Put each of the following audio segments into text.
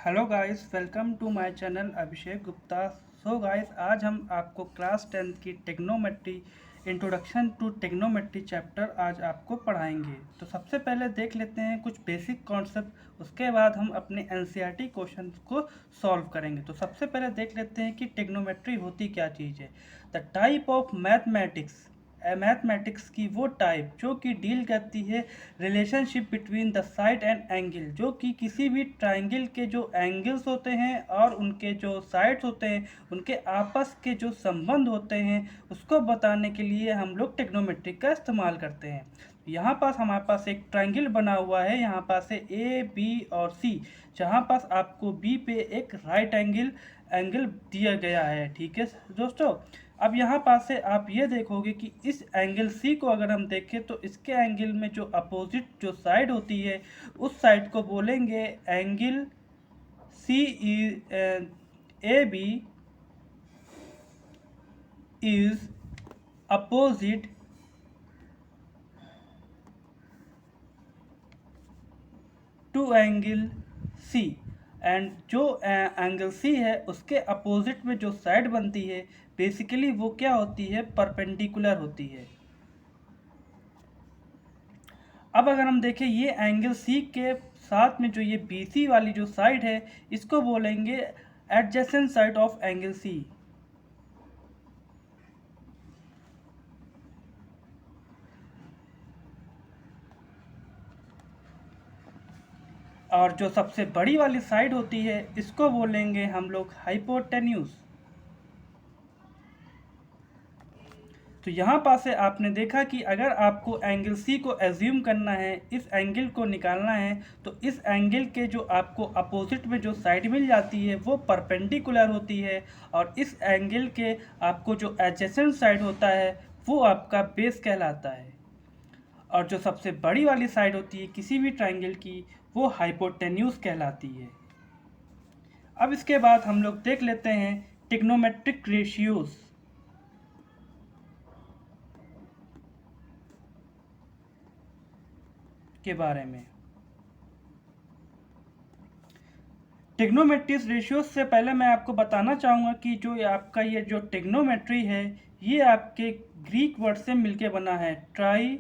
Hello guys, welcome to my channel Abhishek Gupta. So guys, आज हम आपको क्लास 10th की trigonometry introduction to trigonometry chapter आज आपको पढ़ाएंगे। तो सबसे पहले देख लेते हैं कुछ बेसिक कॉन्सेप्ट, उसके बाद हम अपने एनसीईआरटी क्वेश्चन को सॉल्व करेंगे। तो सबसे पहले देख लेते हैं कि टेक्नोमेट्री होती क्या चीज़ है। The type of mathematics, mathematics की वो टाइप जो कि डील करती है relationship between the side and angle, जो कि किसी भी ट्राइंगल के जो एंगल्स होते हैं और उनके जो साइड्स होते हैं उनके आपस के जो संबंध होते हैं उसको बताने के लिए हम लोग टेक्नोमेट्री का इस्तेमाल करते हैं। यहाँ पास हमारे पास एक ट्राइंगल बना हुआ है, यहाँ पास है ए बी और सी, जहाँ पास आपको बी पे एक राइट एंगल एंगल दिया गया है। ठीक है दोस्तों, अब यहाँ पास से आप ये देखोगे कि इस एंगल सी को अगर हम देखें तो इसके एंगल में जो अपोजिट जो साइड होती है उस साइड को बोलेंगे angle C. A B is opposite to angle C, and जो एंगल सी है उसके अपोजिट में जो साइड बनती है बेसिकली वो क्या होती है, परपेंडिकुलर होती है। अब अगर हम देखें ये एंगल सी के साथ में जो ये बी सी वाली जो साइड है इसको बोलेंगे adjacent side of angle C. और जो सबसे बड़ी वाली साइड होती है इसको बोलेंगे हम लोग हाइपोटेन्यूज। तो यहाँ पास से आपने देखा कि अगर आपको एंगल सी को एज्यूम करना है, इस एंगल को निकालना है, तो इस एंगल के जो आपको अपोजिट में जो साइड मिल जाती है वो परपेंडिकुलर होती है, और इस एंगल के आपको जो एडजेसेंट साइड होता है वो आपका बेस कहलाता है। और जो सबसे बड़ी वाली साइड होती है किसी भी ट्राइंगल की वो हाइपोटेन्यूज कहलाती है। अब इसके बाद हम लोग देख लेते हैं ट्रिग्नोमेट्रिक रेशियोज के बारे में। ट्रिग्नोमेट्री रेशियोज से पहले मैं आपको बताना चाहूँगा कि जो आपका ये जो ट्रिग्नोमेट्री है ये आपके ग्रीक वर्ड से मिलके बना है, ट्राई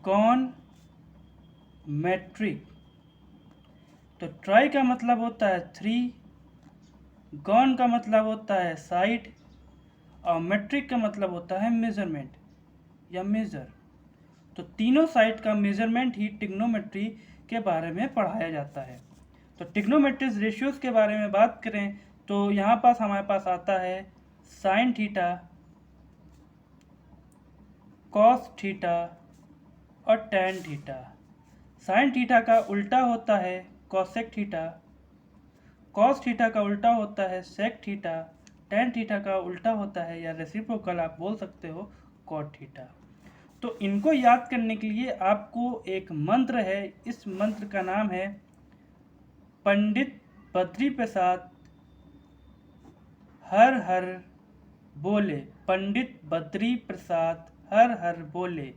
गॉन मेट्रिक। तो ट्राई का मतलब होता है थ्री, गॉन का मतलब होता है साइड, और मेट्रिक का मतलब होता है मेजरमेंट या मेजर। तो तीनों साइड का मेजरमेंट ही ट्रिग्नोमेट्री के बारे में पढ़ाया जाता है। तो ट्रिग्नोमेट्रिक रेशियोज के बारे में बात करें तो यहाँ पास हमारे पास आता है साइन थीटा, कॉस थीटा और टैन थीटा। साइन थीटा का उल्टा होता है कॉसेक थीटा, कॉस थीटा का उल्टा होता है सेक थीटा, टैन थीटा का उल्टा होता है या रेसिप्रोकल आप बोल सकते हो कॉट थीटा। तो इनको याद करने के लिए आपको एक मंत्र है, इस मंत्र का नाम है पंडित बद्री प्रसाद हर हर बोले। पंडित बद्री प्रसाद हर हर बोले।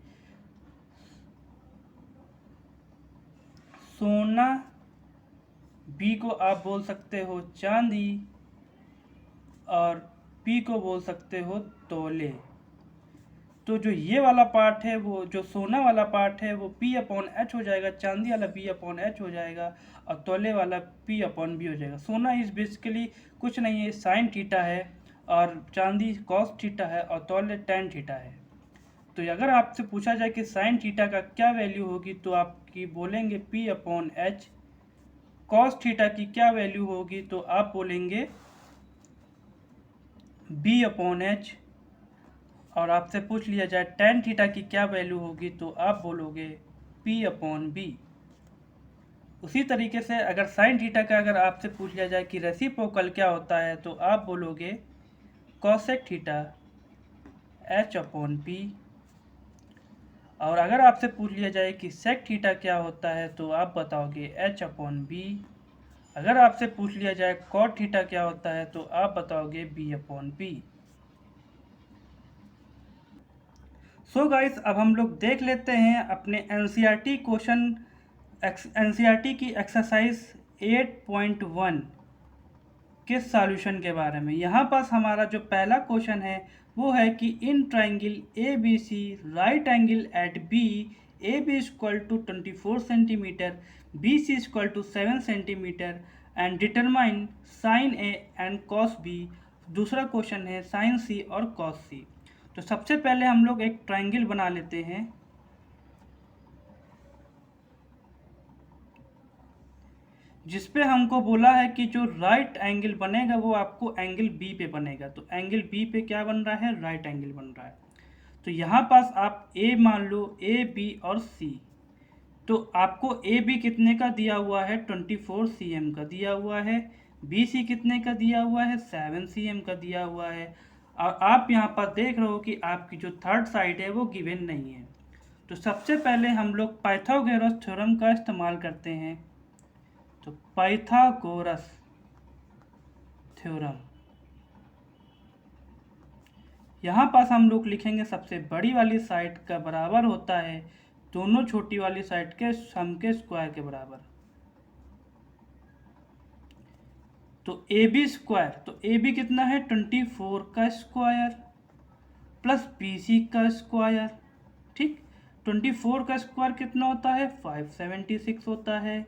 सोना बी को आप बोल सकते हो चांदी, और पी को बोल सकते हो तोले। तो जो ये वाला पार्ट है वो जो सोना वाला पार्ट है वो पी अपॉन एच हो जाएगा, चांदी वाला पी अपॉन एच हो जाएगा, और तोले वाला पी अपॉन बी हो जाएगा। सोना इज बेसिकली कुछ नहीं है, साइन थीटा है, और चांदी कॉस थीटा है, और तोले टैन थीटा है। तो अगर आपसे पूछा जाए कि साइन थीटा का क्या वैल्यू होगी तो आपकी बोलेंगे P upon H. Cos theta की क्या वैल्यू होगी तो आप बोलेंगे बी अपॉन एच। और आपसे पूछ लिया जाए टेन थीटा की क्या वैल्यू होगी तो आप बोलोगे पी अपॉन बी। उसी तरीके से अगर साइन थीटा का अगर आपसे पूछ लिया जाए कि रेसिप्रोकल क्या होता है तो आप बोलोगे cosec theta H upon P. और अगर आपसे पूछ लिया जाए कि सेक थीटा क्या होता है तो आप बताओगे एच अपॉन बी। अगर आपसे पूछ लिया जाए कॉट थीटा क्या होता है तो आप बताओगे B upon B. So guys, अब हम लोग देख लेते हैं अपने एनसीईआरटी क्वेश्चन एनसीईआरटी की एक्सरसाइज 8.1 के सॉल्यूशन के बारे में। यहाँ पास हमारा जो पहला क्वेश्चन है वो है कि in triangle A B C right angle at B A B equal to 24 centimetre, B C equal to 7 centimetre and determine sine A and cos B. दूसरा क्वेश्चन है साइन सी और कॉस सी। तो सबसे पहले हम लोग एक ट्राइंगल बना लेते हैं। जिसपे हमको बोला है कि जो राइट एंगल बनेगा वो आपको एंगल बी पे बनेगा। तो एंगल बी पे क्या बन रहा है, राइट एंगल बन रहा है। तो यहाँ पास आप ए मान लो, ए बी और सी। तो आपको ए बी कितने का दिया हुआ है, 24 cm का दिया हुआ है। बी सी कितने का दिया हुआ है, 7 cm का दिया हुआ है। और आप यहाँ पर देख रहे हो कि आपकी जो थर्ड साइड है वो गिवन नहीं है। तो सबसे पहले हम लोग पाइथागोरस थ्योरम का इस्तेमाल करते हैं। तो पाइथागोरस थ्योरम, यहाँ पास हम लोग लिखेंगे सबसे बड़ी वाली साइड का बराबर होता है दोनों छोटी वाली साइड के सम के स्क्वायर के बराबर। तो ए बी स्क्वायर, तो ए बी कितना है 24 का स्क्वायर प्लस बी सी का स्क्वायर। ठीक, 24 का स्क्वायर कितना होता है 576 होता है।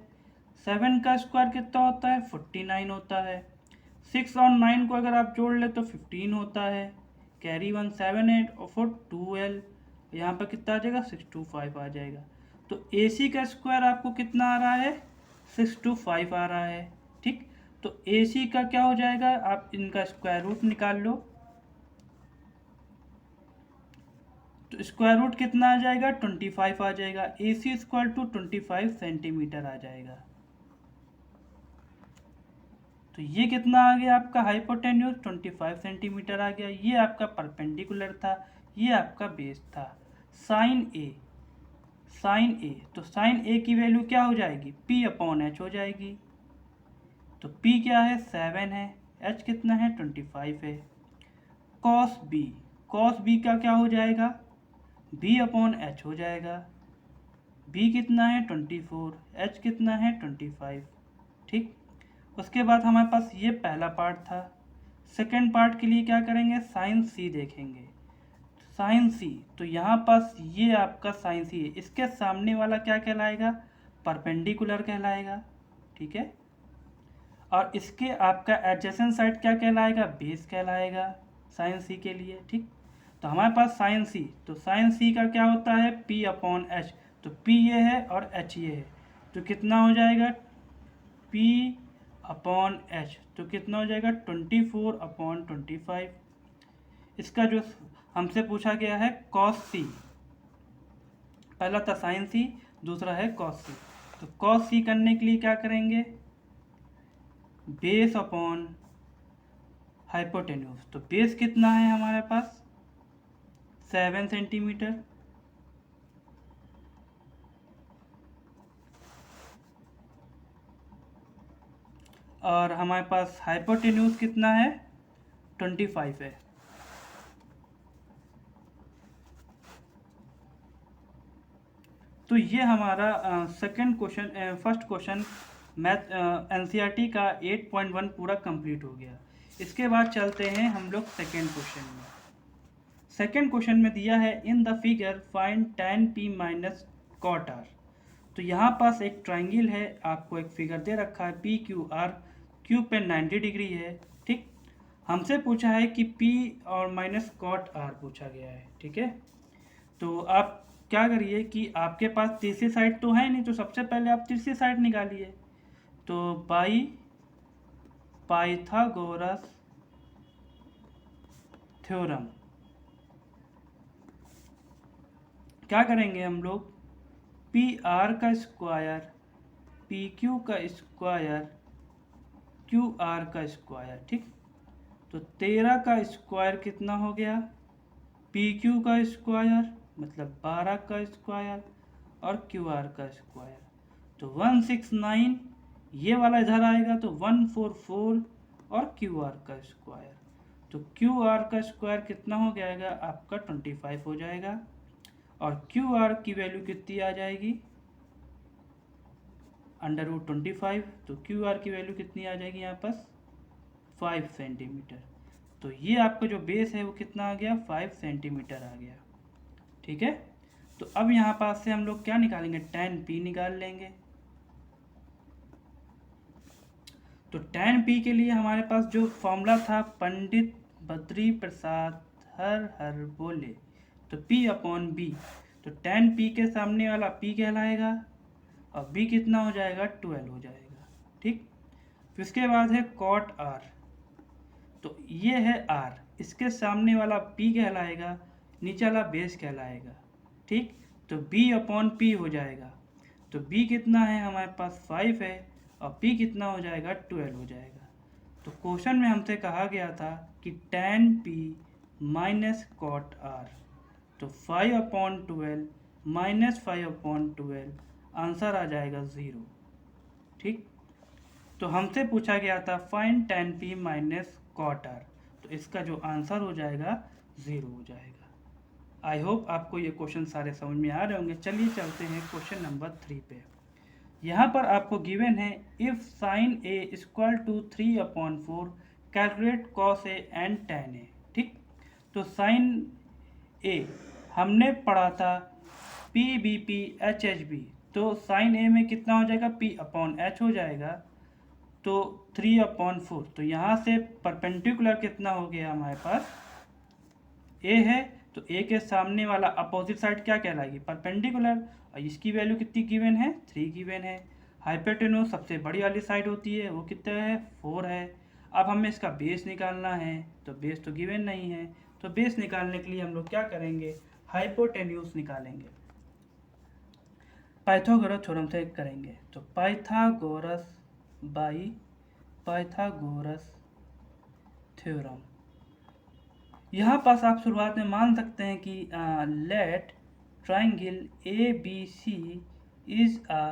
7 का स्क्वायर कितना होता है 49 होता है। 6 और 9 को अगर आप जोड़ ले तो 15 होता है। कैरी 1 7 8 और 4 12। यहाँ पर कितना आ जाएगा 625 आ जाएगा। तो ए सी का स्क्वायर आपको कितना आ रहा है 625 आ रहा है। ठीक, तो ए सी का क्या हो जाएगा, आप इनका स्क्वायर रूट निकाल लो। तो स्क्वायर रूट कितना आ जाएगा 25 आ जाएगा। ए सी इक्वल टू 25 सेंटीमीटर आ जाएगा। तो ये कितना आ गया आपका हाइपोटेन्यूज 25 सेंटीमीटर आ गया। ये आपका परपेंडिकुलर था, ये आपका बेस था। साइन ए, साइन ए, तो साइन ए की वैल्यू क्या हो जाएगी P अपॉन एच हो जाएगी। तो P क्या है 7 है, H कितना है 25 है। कॉस बी, कॉस बी का क्या हो जाएगा B अपॉन एच हो जाएगा। B कितना है 24, H कितना है 25। ठीक, उसके बाद हमारे पास ये पहला पार्ट था। सेकेंड पार्ट के लिए क्या करेंगे, साइन सी देखेंगे। साइन सी, तो यहाँ पास ये आपका साइन सी है, इसके सामने वाला क्या कहलाएगा परपेंडिकुलर कहलाएगा। ठीक है, और इसके आपका एडजेसेंट साइड क्या कहलाएगा, बेस कहलाएगा साइन सी के लिए। ठीक, तो हमारे पास साइन सी, तो साइन सी का क्या होता है P अपॉन एच। तो P ये है और H ये है, तो कितना हो जाएगा P अपॉन एच, तो कितना हो जाएगा 24 अपॉन 25। इसका जो हमसे पूछा गया है कॉस सी, पहला था साइन सी, दूसरा है कॉस सी। तो कॉस सी करने के लिए क्या करेंगे, बेस अपॉन हाइपोटेन्यूज। तो बेस कितना है हमारे पास 7 सेंटीमीटर, और हमारे पास हाइपोटेन्यूज कितना है 25 है। तो ये हमारा second question, first question math NCERT का 8.1 पूरा कंप्लीट हो गया। इसके बाद चलते हैं हम लोग सेकंड क्वेश्चन में। सेकंड क्वेश्चन में दिया है in the figure find tan p minus cot r। तो यहाँ पास एक ट्राइंगल है, आपको एक फिगर दे रखा है पी क्यू आर, क्यू पे 90 डिग्री है। ठीक, हमसे पूछा है कि P और माइनस cot r पूछा गया है। ठीक है, तो आप क्या करिए कि आपके पास तीसरी साइड तो है नहीं, तो सबसे पहले आप तीसरी साइड निकालिए। तो बाई पाइथागोरस थ्योरम क्या करेंगे हम लोग, पी आर का स्क्वायर पी क्यू का स्क्वायर क्यू आर का स्क्वायर। ठीक, तो 13 का स्क्वायर कितना हो गया पी क्यू का स्क्वायर मतलब 12 का स्क्वायर और क्यू आर का स्क्वायर। तो 169, ये वाला इधर आएगा तो 144 और क्यू आर का स्क्वायर। तो क्यू आर का स्क्वायर कितना हो जाएगा आपका 25 हो जाएगा, और क्यू आर की वैल्यू कितनी आ जाएगी √25, तो क्यू आर की वैल्यू कितनी आ जाएगी यहाँ पास 5 सेंटीमीटर। तो ये आपका जो बेस है वो कितना आ गया 5 सेंटीमीटर आ गया। ठीक है, तो अब यहाँ पास से हम लोग क्या निकालेंगे, tan p निकाल लेंगे। तो tan p के लिए हमारे पास जो फॉर्मूला था पंडित बद्री प्रसाद हर बोले, तो p/b, तो tan p के सामने वाला p कहलाएगा और b कितना हो जाएगा 12 हो जाएगा। ठीक, फिर इसके बाद है cot r, तो ये है r, इसके सामने वाला p कहलाएगा, नीचे वाला बेस कहलाएगा। ठीक, तो b/p हो जाएगा। तो b कितना है हमारे पास 5 है और p कितना हो जाएगा 12 हो जाएगा। तो क्वेश्चन में हमसे कहा गया था कि tan p minus cot r, तो 5/12 माइनस 5/12 आंसर आ जाएगा 0। ठीक, तो हमसे पूछा गया था find tan p minus cot r, तो इसका जो आंसर हो जाएगा 0 हो जाएगा। आई होप आपको ये क्वेश्चन सारे समझ में आ रहे होंगे। चलिए चलते हैं क्वेश्चन नंबर 3 पे। यहाँ पर आपको गिवन है if sin a equal to 3/4 calculate cos a and tan a। ठीक, तो sin a हमने पढ़ा था PBP HHB, तो sin a में कितना हो जाएगा P/H हो जाएगा, तो 3/4। तो यहाँ से परपेंडिकुलर कितना हो गया हमारे पास a है, तो a के सामने वाला अपोजिट साइड क्या कहलाएगी परपेंडिकुलर, और इसकी वैल्यू कितनी गिवन है 3 गिवन है। हाइपोटेन्यूज सबसे बड़ी वाली साइड होती है, वो कितना है 4 है। अब हमें इसका बेस निकालना है, तो बेस तो गिवन नहीं है, तो बेस निकालने के लिए हम लोग क्या करेंगे, हाइपोटेन्यूज निकालेंगे, पाइथागोरस थ्योरम से करेंगे। तो पाइथागोरस बाई पाइथागोरस थ्योरम, यहाँ पास आप शुरुआत में मान सकते हैं कि let triangle A B C is a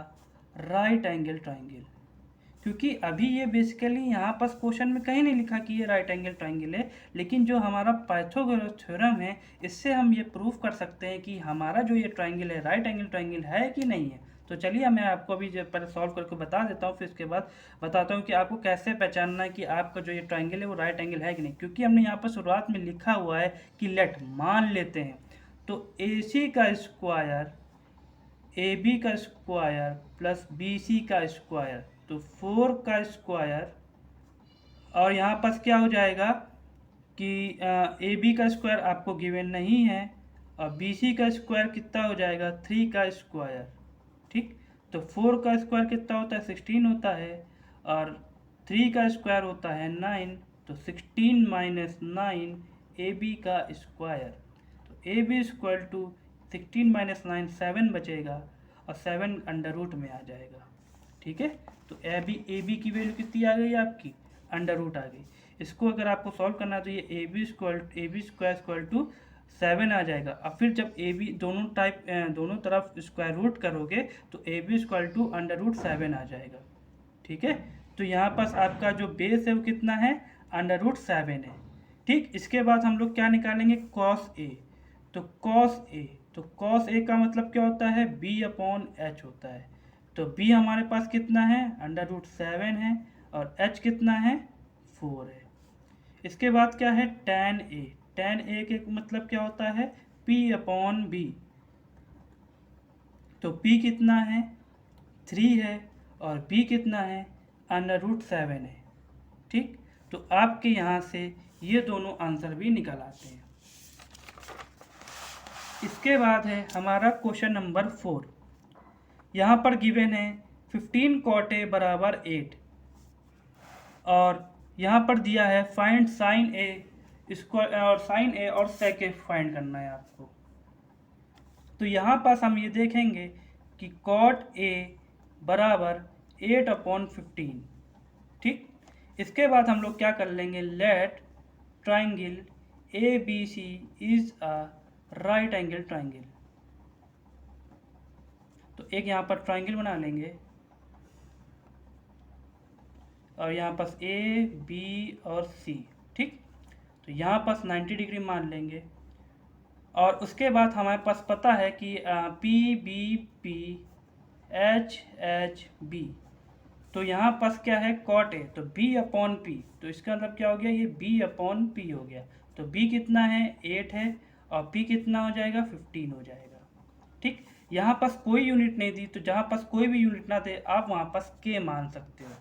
right angle triangle, क्योंकि अभी ये बेसिकली यहाँ पास क्वेश्चन में कहीं नहीं लिखा कि ये राइट एंगल ट्राइंगल है, लेकिन जो हमारा पाइथागोरस थ्योरम है इससे हम ये प्रूफ कर सकते हैं कि हमारा जो ये ट्राइंगल है राइट एंगल ट्राइंगल है कि नहीं है। तो चलिए मैं आपको अभी जो पहले सॉल्व करके बता देता हूँ, फिर इसके बाद बताता हूँ कि आपको कैसे पहचानना है कि आपका जो ये ट्राइंगल है वो राइट एंगल है कि नहीं। क्योंकि हमने यहाँ पर शुरुआत में लिखा हुआ है कि लेट मान लेते हैं, तो AC का स्क्वायर AB का स्क्वायर प्लस BC का स्क्वायर, तो 4 का स्क्वायर, और यहाँ पास क्या हो जाएगा कि AB का स्क्वायर आपको गिवन नहीं है और BC का स्क्वायर कितना हो जाएगा 3 का स्क्वायर। ठीक, तो 4 का स्क्वायर कितना होता है 16 होता है और 3 का स्क्वायर होता है 9, तो 16 माइनस 9 AB का स्क्वायर, तो AB इक्वल टू 16 माइनस 9 7 बचेगा और 7 अंडर रूट में आ जाएगा। ठीक है, तो AB की वैल्यू कितनी आ गई आपकी अंडर रूट आ गई। इसको अगर आपको सॉल्व करना है तो ये AB स्क्वायर इक्वल टू 7 आ जाएगा। अब फिर जब AB दोनों तरफ स्क्वायर रूट करोगे तो AB equal to under root 7 आ जाएगा। ठीक है, तो यहाँ पास आपका जो बेस है वो कितना है अंडर रूट 7 है। ठीक, इसके बाद हम लोग क्या निकालेंगे cos A, तो cos A का मतलब क्या होता है B/H होता है, तो B हमारे पास कितना है अंडर रूट 7 है और H कितना है 4 है। इसके बाद क्या है tan A के मतलब क्या होता है P/B, तो P कितना है 3 है और B कितना है अंडर रूट 7 है। ठीक, तो आपके यहाँ से ये दोनों आंसर भी निकल आते हैं। इसके बाद है हमारा क्वेश्चन नंबर 4। यहाँ पर गिवन है 15 cot A बराबर 8 और यहाँ पर दिया है फाइंड sin A स्क्वायर और sin A और sec A फाइंड करना है आपको। तो यहाँ पास हम ये देखेंगे कि cot A बराबर 8/15। ठीक, इसके बाद हम लोग क्या कर लेंगे let triangle ABC is a right angle triangle, तो एक यहाँ पर ट्राइंगल बना लेंगे और यहाँ पास A B और C। ठीक, तो यहाँ पास 90 डिग्री मान लेंगे और उसके बाद हमारे पास पता है कि PBP एच एच बी। तो यहाँ पास क्या है, कॉट ए, तो बी अपॉन पी, तो इसका मतलब क्या हो गया, ये बी अपॉन पी हो गया। तो बी कितना है, 8 है, और पी कितना हो जाएगा, 15 हो जाएगा। ठीक, यहाँ पास कोई यूनिट नहीं दी, तो जहाँ पास कोई भी यूनिट ना दे आप वहाँ पास के मान सकते हो।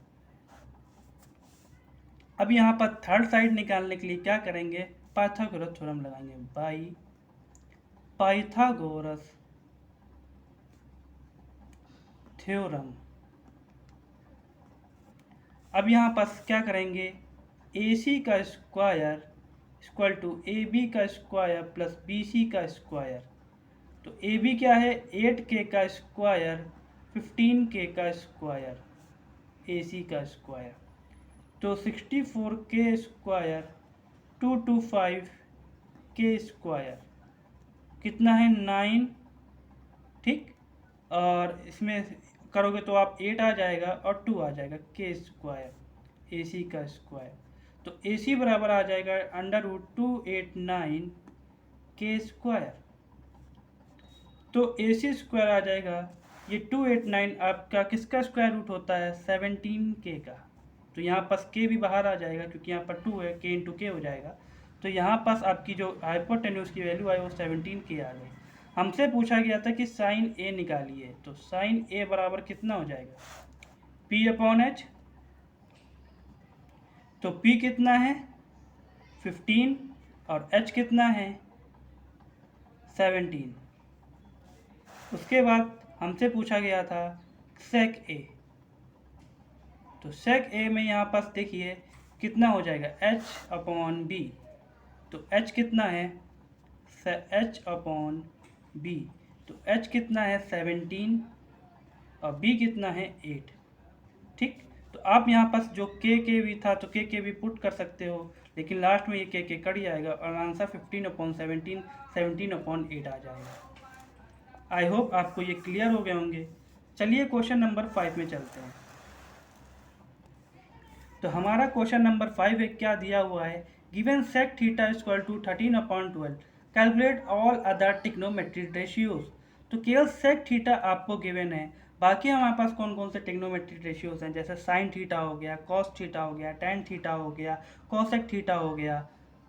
अब यहाँ पर थर्ड साइड निकालने के लिए क्या करेंगे, पाइथागोरस थ्योरम लगाएंगे, बाई पाइथागोरस थ्योरम। अब यहाँ पास क्या करेंगे, ए सी का square equal to A B का स्क्वायर प्लस बी सी का स्क्वायर। तो ए बी क्या है, 8k का स्क्वायर 15k का स्क्वायर, ए सी का स्क्वायर। तो 64k स्क्वायर 225k स्क्वायर कितना है, 9। ठीक, और इसमें करोगे तो आप 8 आ जाएगा और 2 आ जाएगा, के स्क्वायर, ए सी का स्क्वायर। तो ए सी बराबर आ जाएगा √289 के स्क्वायर। तो ए सी स्क्वायर आ जाएगा, ये 289 आपका किसका स्क्वायर रूट होता है, 17k का। तो यहाँ पास के भी बाहर आ जाएगा क्योंकि यहाँ पर 2 है, के इंटू के हो जाएगा। तो यहाँ पास आपकी जो हाइपोटेन्यूज की वैल्यू आई वो 17k आ गई। हमसे पूछा गया था कि साइन ए निकालिए, तो साइन ए बराबर कितना हो जाएगा, पी अपॉन एच। तो पी कितना है, 15, और एच कितना है, 17। उसके बाद हमसे पूछा गया था सेक ए, तो सेक ए में यहाँ पास देखिए कितना हो जाएगा, एच अपॉन बी। तो एच कितना है, एच अपॉन बी, तो एच कितना है 17 और बी कितना है 8। ठीक, तो आप यहाँ पास जो के भी था तो के भी पुट कर सकते हो, लेकिन लास्ट में ये के कट जाएगा और आंसर 15/17 17/8 आ जाएगा। आई होप आपको ये क्लियर हो गए होंगे। चलिए क्वेश्चन नंबर 5 में चलते हैं। तो हमारा क्वेश्चन नंबर 5 है, क्या दिया हुआ है, given sec theta equal to 13/12, calculate all other trigonometric ratios. तो केवल सेक थीटा आपको गिवन है, बाकी हमारे पास कौन कौन से ट्रिग्नोमेट्रिक रेशियोज हैं, जैसे साइन थीटा हो गया, कॉस थीटा हो गया, टैन थीटा हो गया, कॉसेक थीटा हो गया,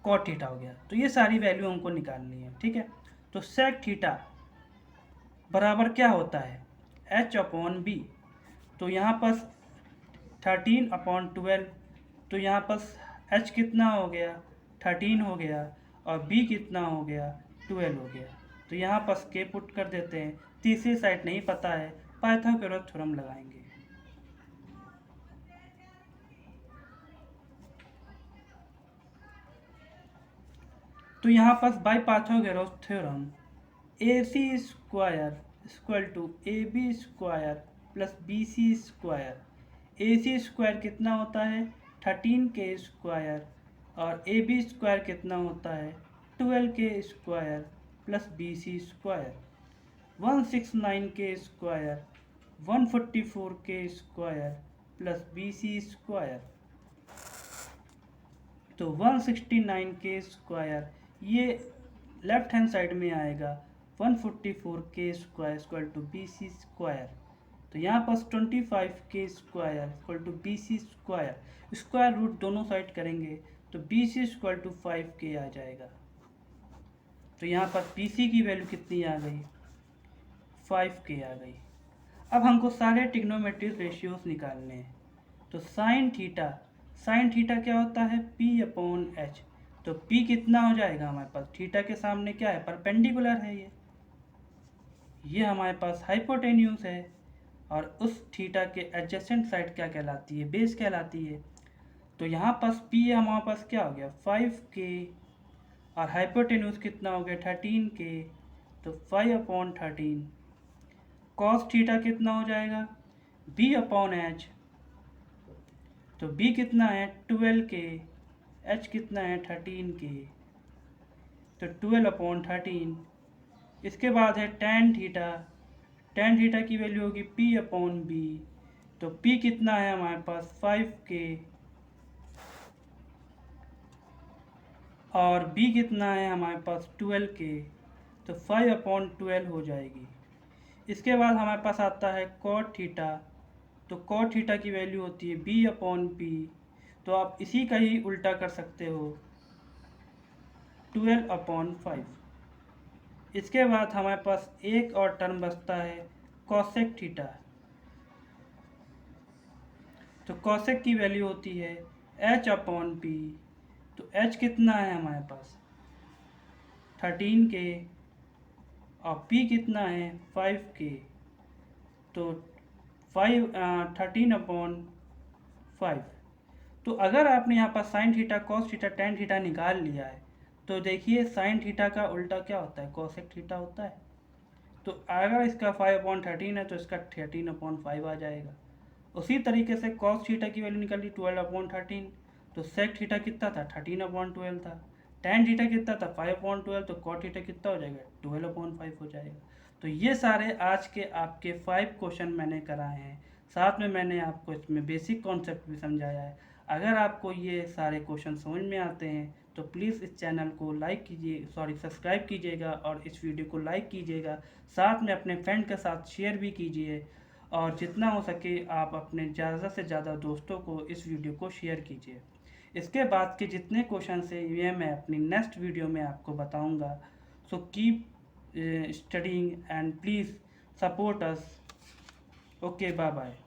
कॉट थीटा हो गया। तो ये सारी वैल्यू हमको निकालनी है। ठीक है, तो सेक थीटा बराबर क्या होता है, एच अपॉन बी। तो यहाँ पास 13/12, तो यहाँ पर एच कितना हो गया, 13 हो गया, और बी कितना हो गया, 12 हो गया। तो यहाँ पर के पुट कर देते हैं, तीसरी साइड नहीं पता है, पाइथागोरस थ्योरम लगाएंगे। तो यहाँ पर by Pythagoras theorem A C square equal to A B square plus B C square. A C square कितना होता है, 13k स्क्वायर, और ए बी स्क्वायर कितना होता है, 12k square plus B C square. 169k square 144k square plus B C square. तो 169k square ये left hand side में आएगा, 144k square equal to B C square. तो यहाँ पास 25k square equal to B C square, square root दोनों side करेंगे तो B C equal to 5k आ जाएगा। तो यहाँ पर बी सी की वैल्यू कितनी आ गई, 5k आ गई। अब हमको सारे ट्रिग्नोमेट्रिक रेशियोज निकालने हैं। तो साइन थीटा क्या होता है, p अपॉन एच। तो p कितना हो जाएगा हमारे पास, थीटा के सामने क्या है, परपेंडिकुलर है, ये हमारे पास हाइपोटेन्यूज है, और उस थीटा के एडजेसेंट साइड क्या कहलाती है, बेस कहलाती है। तो यहाँ पास p हमारे पास क्या हो गया, 5k, और हाइपोटेन्यूज कितना हो गया, 13k। तो 5/13। कॉस थीटा कितना हो जाएगा, b अपॉन एच। तो b कितना है, 12k, h कितना है, 13k। तो 12/13। इसके बाद है tan थीटा की वैल्यू होगी p अपॉन बी। तो p कितना है हमारे पास, 5k, और b कितना है हमारे पास, 12k। तो 5/12 हो जाएगी। इसके बाद हमारे पास आता है कॉट थीटा। तो कॉट थीटा की वैल्यू होती है b/p। तो आप इसी का ही उल्टा कर सकते हो, 12/5। इसके बाद हमारे पास एक और टर्म बचता है कॉसेक थीटा। तो कॉसेक की वैल्यू होती है h/p। तो h कितना है हमारे पास 13K और p कितना है 5K। तो 13/5। तो अगर आपने यहाँ पर sine theta cos theta tan theta निकाल लिया है, तो देखिए साइन थीटा का उल्टा क्या होता है, कॉसेक थीटा होता है। तो अगर इसका 5/13 है तो इसका 13/5 आ जाएगा। उसी तरीके से कॉस थीटा की वैल्यू निकली 12/13। तो सेक थीटा कितना था 13/12 था। टेन थीटा कितना था 5/12। तो कॉट थीटा कितना हो जाएगा 12/5 हो जाएगा। तो ये सारे आज के आपके 5 क्वेश्चन मैंने कराए हैं। साथ में मैंने आपको इसमें बेसिक कॉन्सेप्ट भी समझाया है। अगर आपको ये सारे क्वेश्चन समझ में आते हैं तो प्लीज़ इस चैनल को लाइक कीजिए, सब्सक्राइब कीजिएगा और इस वीडियो को लाइक कीजिएगा। साथ में अपने फ्रेंड के साथ शेयर भी कीजिए और जितना हो सके आप अपने ज़्यादा से ज़्यादा दोस्तों को इस वीडियो को शेयर कीजिए। इसके बाद के जितने क्वेश्चन है ये मैं अपनी नेक्स्ट वीडियो में आपको बताऊंगा। So keep studying and please support us. Okay, bye bye.